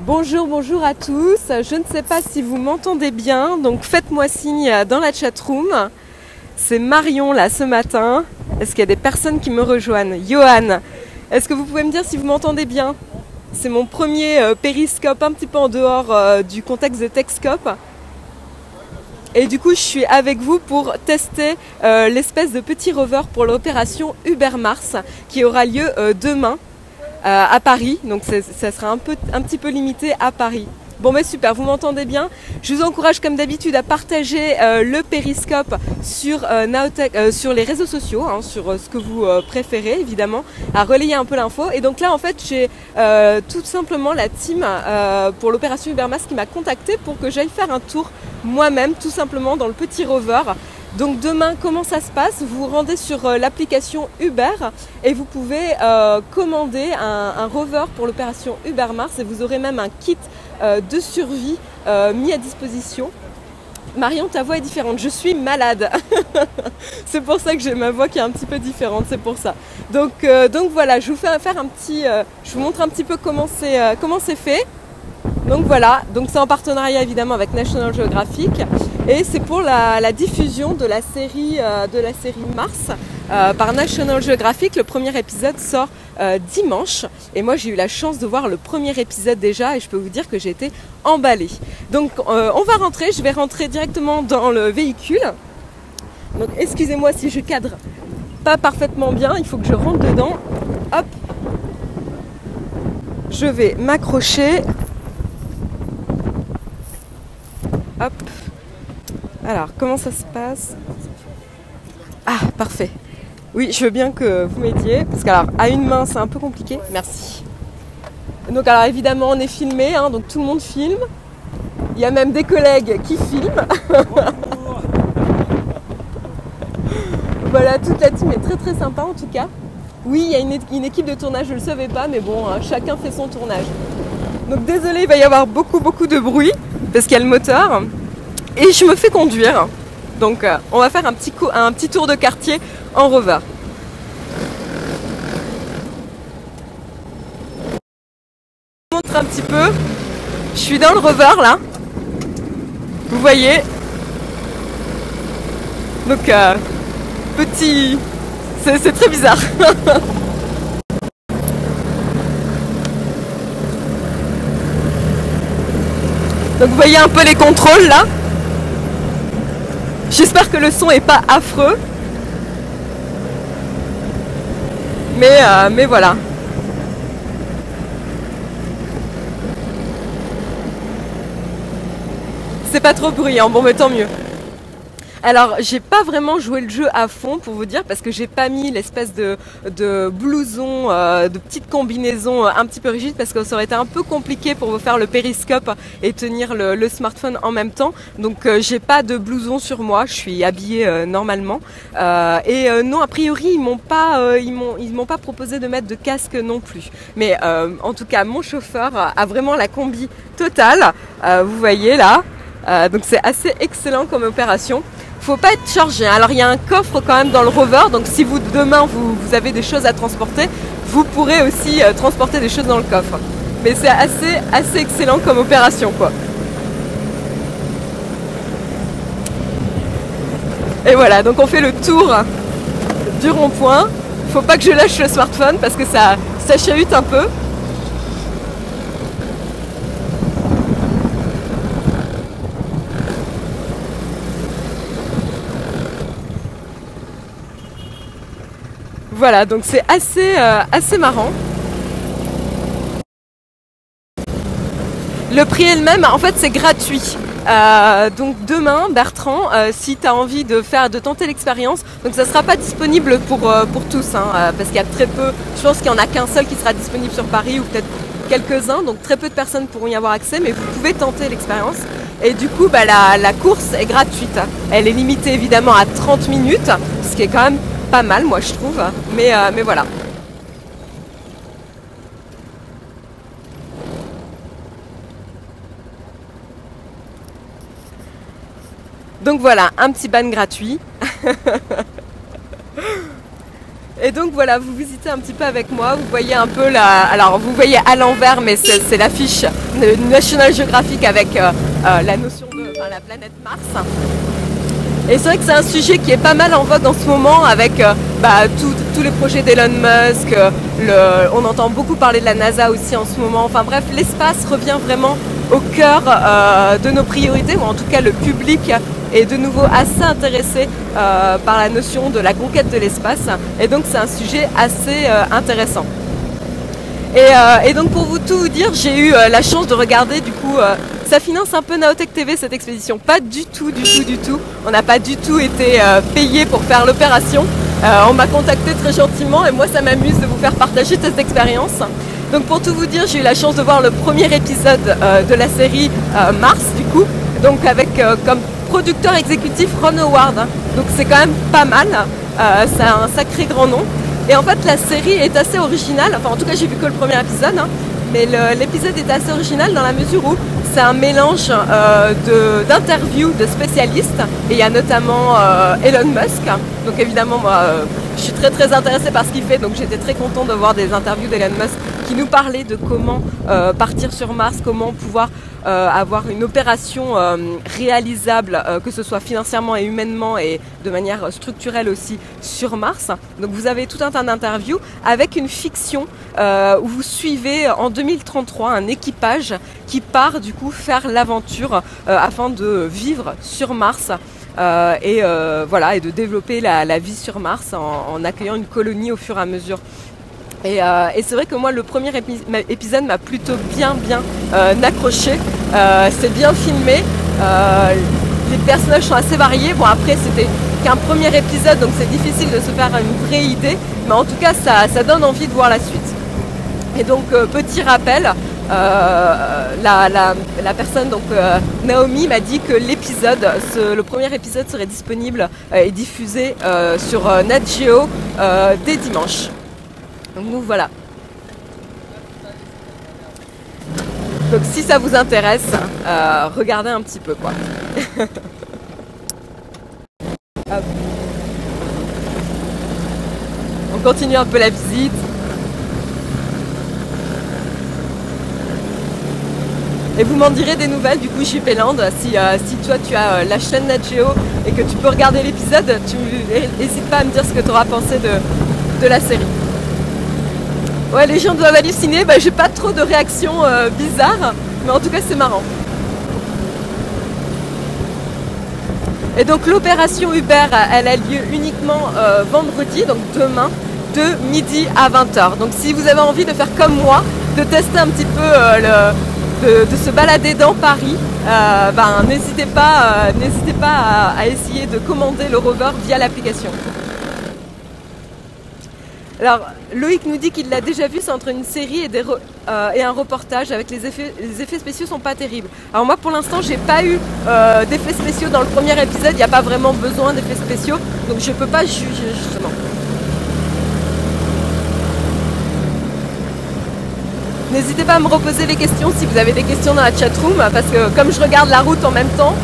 Bonjour, bonjour à tous. Je ne sais pas si vous m'entendez bien, donc faites-moi signe dans la chatroom. C'est Marion là ce matin. Est-ce qu'il y a des personnes qui me rejoignent? Johan, est-ce que vous pouvez me dire si vous m'entendez bien? C'est mon premier périscope un petit peu en dehors du contexte de Techscope. Et du coup, je suis avec vous pour tester l'espèce de petit rover pour l'opération Uber Mars qui aura lieu demain à Paris. Donc ça sera un petit peu limité à Paris. Bon mais super, vous m'entendez bien. Je vous encourage comme d'habitude à partager le périscope sur Nowtech, sur les réseaux sociaux, hein, sur ce que vous préférez évidemment, à relayer un peu l'info. Et donc là en fait j'ai tout simplement la team pour l'opération Uber Mars qui m'a contacté pour que j'aille faire un tour moi-même tout simplement dans le petit rover. Donc demain, comment ça se passe? Vous vous rendez sur l'application Uber et vous pouvez commander un rover pour l'opération Uber Mars et vous aurez même un kit de survie mis à disposition. Marion, ta voix est différente. Je suis malade. C'est pour ça que j'ai ma voix qui est un petit peu différente. C'est pour ça. Donc voilà, je vous fais faire un petit, je vous montre un petit peu comment c'est fait. Donc voilà, donc c'est en partenariat évidemment avec National Geographic et c'est pour la diffusion de la série Mars par National Geographic. Le premier épisode sort dimanche et moi j'ai eu la chance de voir le premier épisode déjà et je peux vous dire que j'ai été emballée. Donc on va rentrer, je vais rentrer directement dans le véhicule. Donc excusez-moi si je cadre pas parfaitement bien, il faut que je rentre dedans. Hop, je vais m'accrocher. Hop. Alors, comment ça se passe? Ah, parfait. Oui, je veux bien que vous m'aidiez. Parce qu'alors, à une main, c'est un peu compliqué. Merci. Donc, alors, évidemment, on est filmé. Hein, donc, tout le monde filme. Il y a même des collègues qui filment. Voilà, toute la team est très, très sympa, en tout cas. Oui, il y a une équipe de tournage, je ne le savais pas. Mais bon, hein, chacun fait son tournage. Donc, désolé, il va y avoir beaucoup, beaucoup de bruit. Parce qu'il y a le moteur et je me fais conduire. Donc on va faire un petit tour de quartier en rover. Je vous montre un petit peu. Je suis dans le rover là. Vous voyez. Donc petit... C'est très bizarre. Donc vous voyez un peu les contrôles là. J'espère que le son est pas affreux. Mais voilà. C'est pas trop bruyant, bon mais tant mieux. Alors j'ai pas vraiment joué le jeu à fond pour vous dire parce que j'ai pas mis l'espèce de blouson, de petite combinaison un petit peu rigide parce que ça aurait été un peu compliqué pour vous faire le périscope et tenir le smartphone en même temps. Donc j'ai pas de blouson sur moi, je suis habillée normalement. Non, a priori ils m'ont pas proposé de mettre de casque non plus. Mais en tout cas mon chauffeur a vraiment la combi totale, vous voyez là. Donc c'est assez excellent comme opération. Faut pas être chargé. Alors il y a un coffre quand même dans le rover, donc si demain vous avez des choses à transporter, vous pourrez aussi transporter des choses dans le coffre. Mais c'est assez excellent comme opération quoi. Et voilà, donc on fait le tour du rond-point. Faut pas que je lâche le smartphone parce que ça chahute un peu. Voilà, donc c'est assez marrant. Le prix est le même, en fait c'est gratuit. Donc demain, Bertrand, si tu as envie de tenter l'expérience, donc ça ne sera pas disponible pour tous, hein, parce qu'il y a très peu, je pense qu'il n'y en a qu'un seul qui sera disponible sur Paris ou peut-être quelques-uns, donc très peu de personnes pourront y avoir accès, mais vous pouvez tenter l'expérience. Et du coup, la course est gratuite. Elle est limitée évidemment à 30 minutes, ce qui est quand même pas mal, moi je trouve, mais voilà. Donc voilà, un petit ban gratuit. Et donc voilà, vous visitez un petit peu avec moi, vous voyez un peu alors vous voyez à l'envers, mais c'est l'affiche de National Geographic avec la notion de la planète Mars. Et c'est vrai que c'est un sujet qui est pas mal en vogue en ce moment avec tous les projets d'Elon Musk, on entend beaucoup parler de la NASA aussi en ce moment. Enfin bref, l'espace revient vraiment au cœur de nos priorités, ou en tout cas le public est de nouveau assez intéressé par la notion de la conquête de l'espace. Et donc c'est un sujet assez intéressant. Et donc pour tout vous dire, j'ai eu la chance de regarder du coup... ça finance un peu Naotech TV cette expédition, pas du tout. On n'a pas du tout été payé pour faire l'opération. On m'a contacté très gentiment et moi ça m'amuse de vous faire partager cette expérience. Donc pour tout vous dire, j'ai eu la chance de voir le premier épisode de la série Mars du coup, donc avec comme producteur exécutif Ron Howard. Donc c'est quand même pas mal, c'est un sacré grand nom. Et en fait la série est assez originale, enfin en tout cas j'ai vu que le premier épisode, mais l'épisode est assez original dans la mesure où c'est un mélange d'interviews de spécialistes, et il y a notamment Elon Musk. Donc évidemment moi je suis très intéressée par ce qu'il fait, donc j'étais très contente de voir des interviews d'Elon Musk qui nous parlait de comment partir sur Mars, comment pouvoir avoir une opération réalisable, que ce soit financièrement et humainement et de manière structurelle aussi sur Mars. Donc vous avez tout un tas d'interviews avec une fiction où vous suivez en 2033 un équipage qui part du coup faire l'aventure afin de vivre sur Mars. Et de développer la vie sur Mars en accueillant une colonie au fur et à mesure. Et c'est vrai que moi le premier épisode m'a plutôt bien accroché. C'est bien filmé, les personnages sont assez variés. Bon après c'était qu'un premier épisode donc c'est difficile de se faire une vraie idée, mais en tout cas ça donne envie de voir la suite. Et donc petit rappel, la personne, donc Naomi, m'a dit que le premier épisode serait disponible et diffusé sur Nat Geo dès dimanche. Donc nous voilà. Donc si ça vous intéresse, regardez un petit peu quoi. On continue un peu la visite. Et vous m'en direz des nouvelles du coup JPland, si toi tu as la chaîne Nat Geo et que tu peux regarder l'épisode, n'hésite pas à me dire ce que tu auras pensé de la série. Ouais, les gens doivent halluciner, j'ai pas trop de réactions bizarres, mais en tout cas c'est marrant. Et donc l'opération Uber, elle a lieu uniquement vendredi, donc demain, de midi à 20h. Donc si vous avez envie de faire comme moi, de tester un petit peu de se balader dans Paris, n'hésitez pas à essayer de commander le rover via l'application. Alors Loïc nous dit qu'il l'a déjà vu, c'est entre une série et un reportage avec les effets spéciaux sont pas terribles. Alors moi pour l'instant j'ai pas eu d'effets spéciaux dans le premier épisode, il n'y a pas vraiment besoin d'effets spéciaux, donc je peux pas juger justement. N'hésitez pas à me reposer les questions si vous avez des questions dans la chatroom, parce que comme je regarde la route en même temps,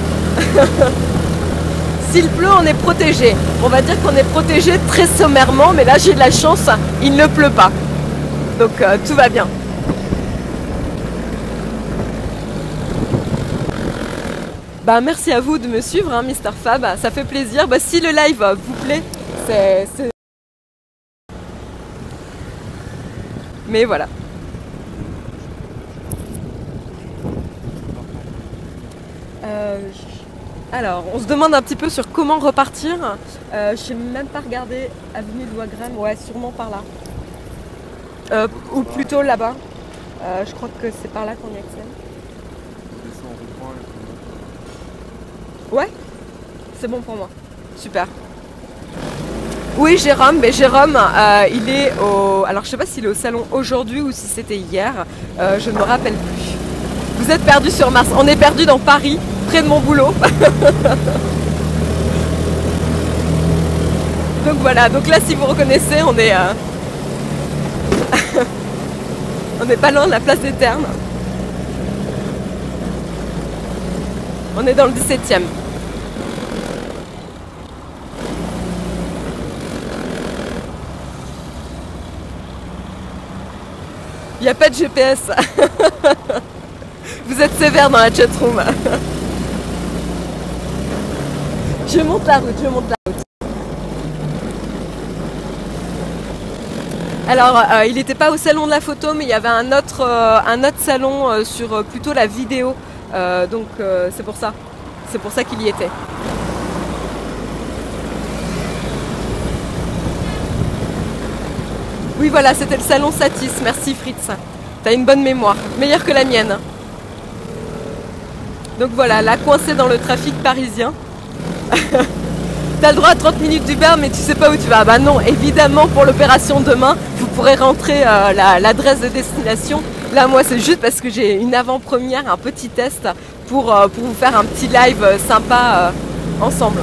s'il pleut, on est protégé. On va dire qu'on est protégé très sommairement, mais là j'ai de la chance, il ne pleut pas. Donc tout va bien. Merci à vous de me suivre, Mister Fab, ça fait plaisir. Si le live vous plaît, c'est... Mais voilà. Alors, on se demande un petit peu sur comment repartir. Je n'ai même pas regardé avenue de Wagram. Ouais, sûrement par là. Ou plutôt là-bas. Je crois que c'est par là qu'on y accède. Ouais, c'est bon pour moi. Super. Oui, Jérôme. Mais Jérôme, il est au... Alors, je sais pas s'il est au salon aujourd'hui ou si c'était hier. Je ne me rappelle plus. Vous êtes perdu sur Mars. On est perdu dans Paris, près de mon boulot. Donc voilà, donc là si vous reconnaissez, on est on n'est pas loin de la place des Ternes. On est dans le 17e. Il n'y a pas de GPS. Vous êtes sévère dans la chatroom. Je monte la route, je monte la route. Alors, il n'était pas au salon de la photo, mais il y avait un autre salon sur plutôt la vidéo. Donc, c'est pour ça. C'est pour ça qu'il y était. Oui, voilà, c'était le salon Satis. Merci Fritz. T'as une bonne mémoire, meilleure que la mienne. Donc voilà, là, coincé dans le trafic parisien. T'as le droit à 30 minutes d'Uber, mais tu sais pas où tu vas. Bah non, évidemment, pour l'opération demain, vous pourrez rentrer l'adresse de destination. Là, moi, c'est juste parce que j'ai une avant-première, un petit test pour vous faire un petit live sympa ensemble.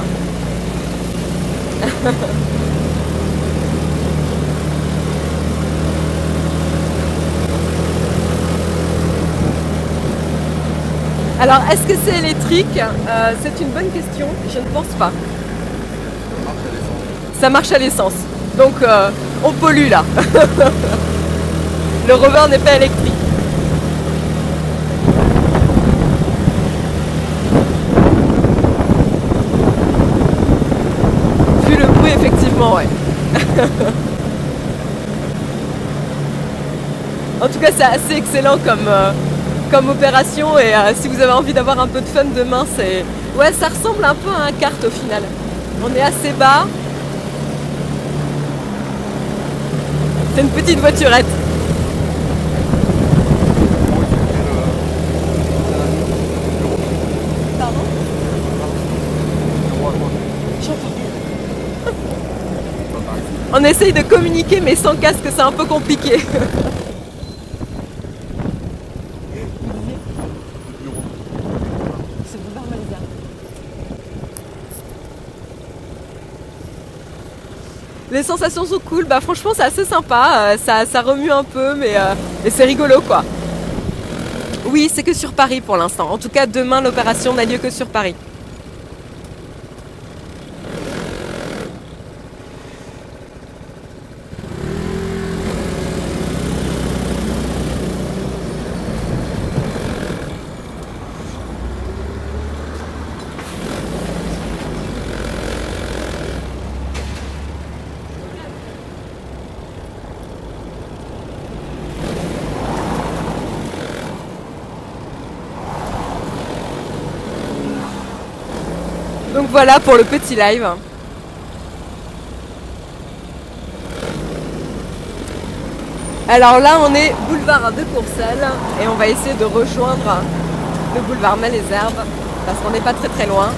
Alors, est-ce que c'est électrique? C'est une bonne question, je ne pense pas. Ça marche à l'essence. Donc, on pollue là. Le rover n'est pas électrique. Vu le bruit, effectivement, ouais. En tout cas, c'est assez excellent comme opération, et si vous avez envie d'avoir un peu de fun demain, c'est... Ouais, ça ressemble un peu à un kart au final. On est assez bas. C'est une petite voiturette. Pardon? J'entends rien. On essaye de communiquer, mais sans casque, c'est un peu compliqué. Les sensations sont cool, bah franchement c'est assez sympa, ça remue un peu, mais c'est rigolo quoi. Oui, c'est que sur Paris pour l'instant. En tout cas, demain l'opération n'a lieu que sur Paris. Donc voilà pour le petit live. Alors là on est boulevard de Courcelles et on va essayer de rejoindre le boulevard Malesherbes parce qu'on n'est pas très très loin.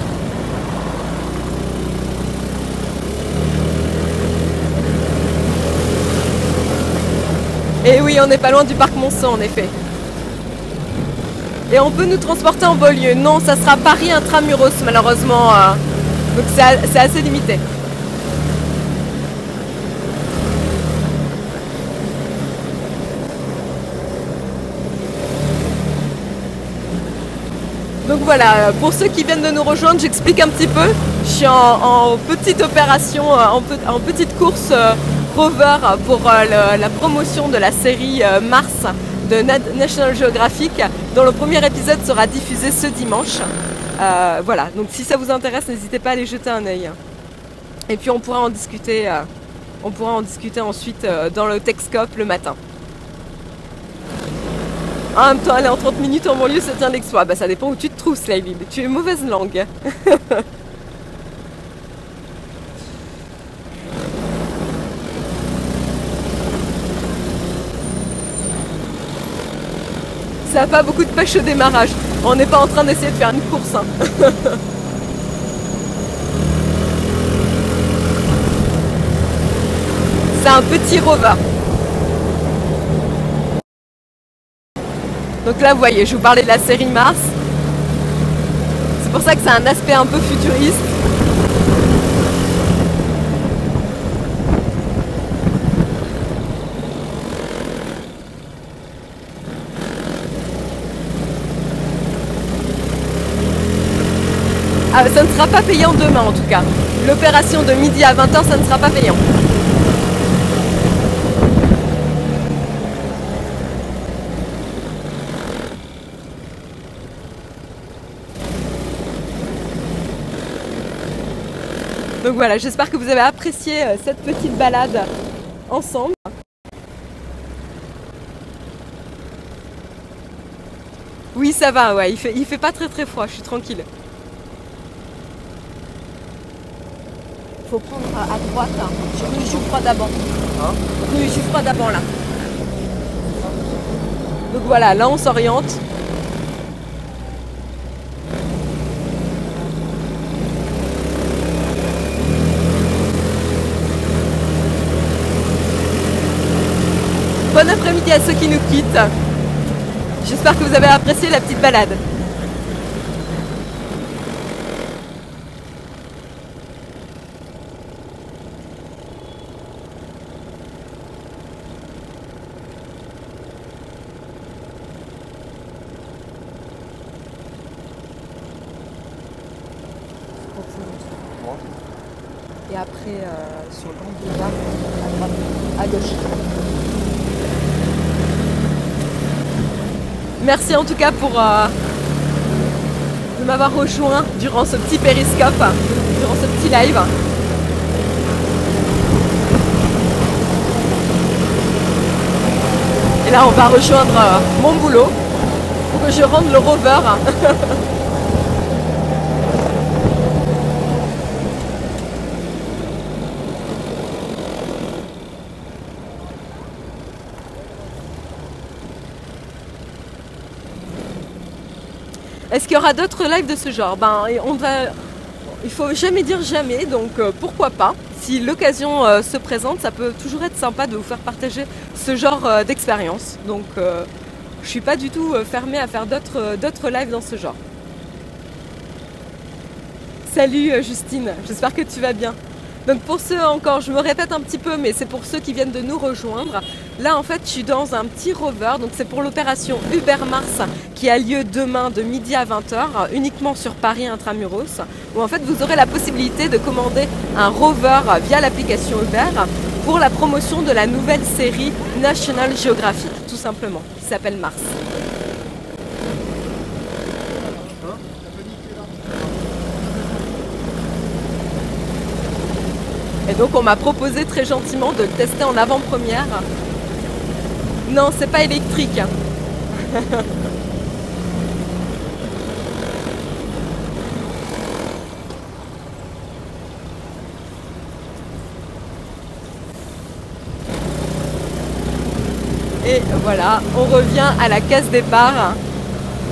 Et oui, on n'est pas loin du parc Monceau en effet. Et on peut nous transporter en banlieue. Non, ça sera Paris intramuros malheureusement. Donc c'est assez limité. Donc voilà, pour ceux qui viennent de nous rejoindre, j'explique un petit peu. Je suis en petite opération, en petite course rover pour la promotion de la série Mars de National Geographic, dont le premier épisode sera diffusé ce dimanche. Voilà, donc si ça vous intéresse, n'hésitez pas à aller jeter un œil. Et puis on pourra en discuter ensuite dans le Techscope le matin. En même temps, aller en 30 minutes en banlieue, c'est un exploit. Bah ça dépend où tu te trouves, Slavy. Tu es mauvaise langue. Ça n'a pas beaucoup de pêche au démarrage. On n'est pas en train d'essayer de faire une course. Hein. C'est un petit rover. Donc là, vous voyez, je vous parlais de la série Mars. C'est pour ça que ça a un aspect un peu futuriste. Ah, ça ne sera pas payant demain en tout cas. L'opération de midi à 20h, ça ne sera pas payant. Donc voilà, j'espère que vous avez apprécié cette petite balade ensemble. Oui, ça va, ouais, il fait pas très froid, je suis tranquille. Faut prendre à droite, hein. Rue Jouffroy d'Aban. Hein? Rue Jouffroy d'Aban, là. Donc voilà, là on s'oriente. Bon après-midi à ceux qui nous quittent. J'espère que vous avez apprécié la petite balade. Et après, sur le grand boulevard, à droite, à gauche. Merci en tout cas pour de m'avoir rejoint durant ce petit périscope, durant ce petit live. Et là, on va rejoindre mon boulot pour que je rende le rover. Est-ce qu'il y aura d'autres lives de ce genre? Il faut jamais dire jamais, donc pourquoi pas. Si l'occasion se présente, ça peut toujours être sympa de vous faire partager ce genre d'expérience. Donc je suis pas du tout fermée à faire d'autres lives dans ce genre. Salut Justine, j'espère que tu vas bien. Donc pour ceux encore, je me répète un petit peu, mais c'est pour ceux qui viennent de nous rejoindre. Là en fait je suis dans un petit rover, donc c'est pour l'opération Uber Mars qui a lieu demain de midi à 20h, uniquement sur Paris Intramuros, où en fait vous aurez la possibilité de commander un rover via l'application Uber pour la promotion de la nouvelle série National Geographic, tout simplement, qui s'appelle Mars. Et donc on m'a proposé très gentiment de le tester en avant-première. Non, c'est pas électrique. Et voilà, on revient à la case départ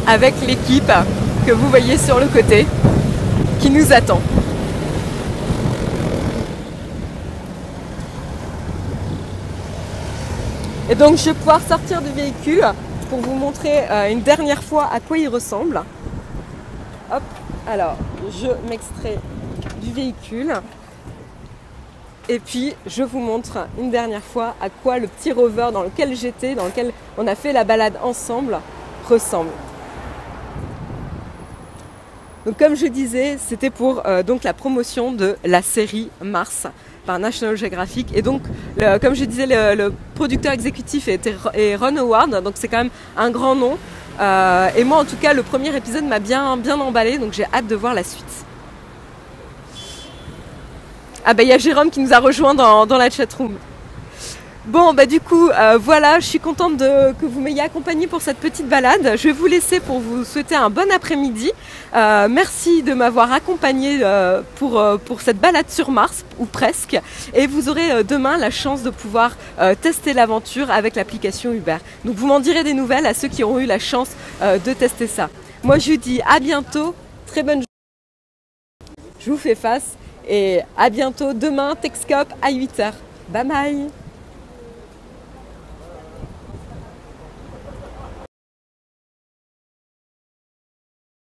avec l'équipe que vous voyez sur le côté qui nous attend. Et donc je vais pouvoir sortir du véhicule pour vous montrer une dernière fois à quoi il ressemble. Hop, alors je m'extrais du véhicule et puis je vous montre une dernière fois à quoi le petit rover dans lequel j'étais, dans lequel on a fait la balade ensemble, ressemble. Donc comme je disais, c'était pour donc la promotion de la série Mars par National Geographic, et donc comme je disais, le producteur exécutif est Ron Howard, donc c'est quand même un grand nom, et moi en tout cas le premier épisode m'a bien emballé, donc j'ai hâte de voir la suite. Ah bah il y a Jérôme qui nous a rejoint dans la chatroom. Bon bah du coup voilà, je suis contente que vous m'ayez accompagné pour cette petite balade. Je vais vous laisser pour vous souhaiter un bon après-midi. Merci de m'avoir accompagné pour cette balade sur Mars, ou presque. Et vous aurez demain la chance de pouvoir tester l'aventure avec l'application Uber. Donc vous m'en direz des nouvelles à ceux qui auront eu la chance de tester ça. Moi je vous dis à bientôt, très bonne journée. Je vous fais face et à bientôt demain, Techscope à 8h. Bye bye.